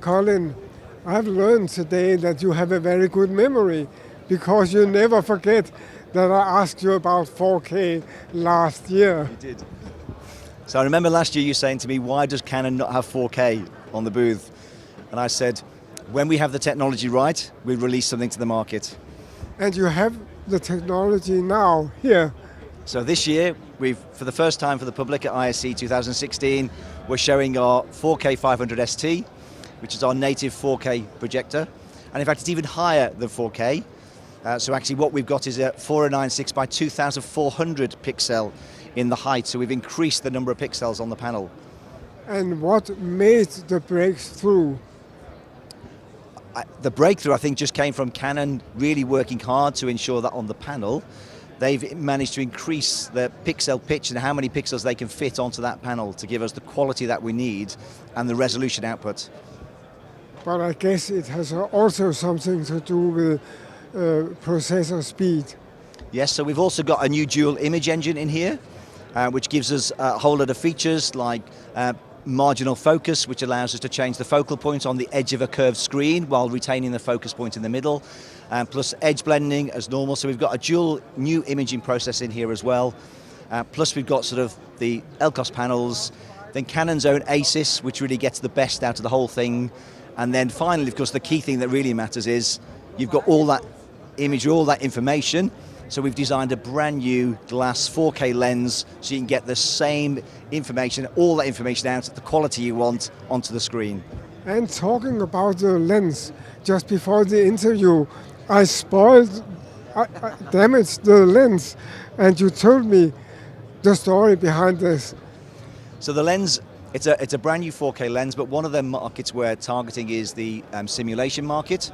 Colin, I've learned today that you have a very good memory because you never forget that I asked you about 4K last year. You did. So I remember last year you saying to me, why does Canon not have 4K on the booth? And I said, when we have the technology right, we release something to the market. And you have the technology now here. So this year, for the first time for the public at ISC 2016, we're showing our 4K 500 ST, which is our native 4K projector. And in fact, it's even higher than 4K. So actually what we've got is a 4096 by 2400 pixel in the height. So we've increased the number of pixels on the panel. And what made the breakthrough? The breakthrough, I think, just came from Canon really working hard to ensure that on the panel, they've managed to increase the pixel pitch and how many pixels they can fit onto that panel to give us the quality that we need and the resolution output. But I guess it has also something to do with processor speed. Yes, so we've also got a new dual image engine in here, which gives us a whole lot of features like marginal focus, which allows us to change the focal point on the edge of a curved screen while retaining the focus point in the middle, plus edge blending as normal. So we've got a dual new imaging process in here as well. Plus we've got sort of the LCOS panels, then Canon's own ASIS, which really gets the best out of the whole thing. And then finally, of course, the key thing that really matters is you've got all that imagery, all that information. So we've designed a brand new glass 4K lens so you can get the same information, all that information out at the quality you want onto the screen. And talking about the lens, just before the interview, I damaged the lens, and you told me the story behind this. So the lens, it's a brand new 4K lens, but one of the markets we're targeting is the simulation market.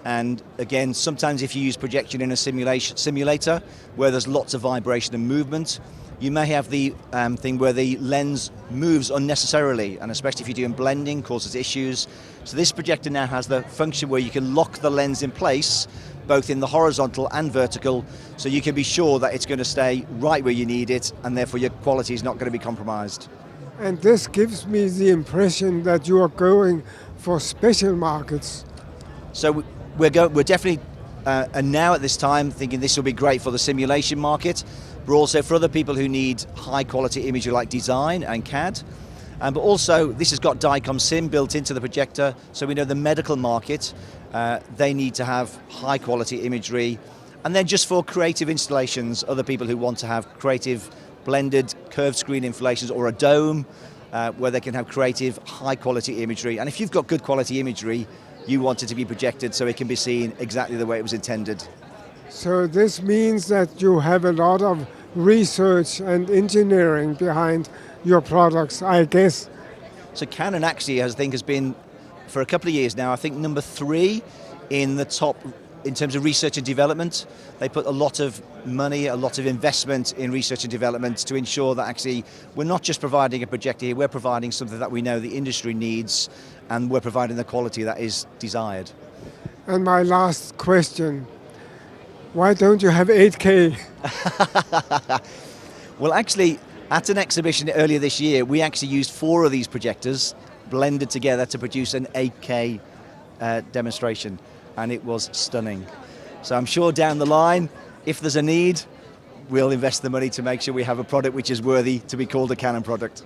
And again, sometimes if you use projection in a simulator where there's lots of vibration and movement, you may have the thing where the lens moves unnecessarily, and especially if you're doing blending, causes issues. So this projector now has the function where you can lock the lens in place, both in the horizontal and vertical, so you can be sure that it's going to stay right where you need it, and therefore your quality is not going to be compromised. And this gives me the impression that you are going for special markets. So we're definitely, and now at this time, thinking this will be great for the simulation market, but also for other people who need high quality imagery like design and CAD. But also, this has got Dicom SIm built into the projector, so we know the medical market, they need to have high quality imagery. And then just for creative installations, other people who want to have creative blended curved screen installations or a dome, where they can have creative high quality imagery. And if you've got good quality imagery, you want it to be projected so it can be seen exactly the way it was intended. So this means that you have a lot of research and engineering behind your products, I guess. So Canon actually, I think, has been, for a couple of years now, I think number 3 in the top in terms of research and development. They put a lot of money, a lot of investment in research and development to ensure that actually we're not just providing a projector here, we're providing something that we know the industry needs, and we're providing the quality that is desired. And my last question, why don't you have 8K? Well, actually, at an exhibition earlier this year, we actually used 4 of these projectors blended together to produce an 8K demonstration, and it was stunning. So I'm sure down the line, if there's a need, we'll invest the money to make sure we have a product which is worthy to be called a Canon product.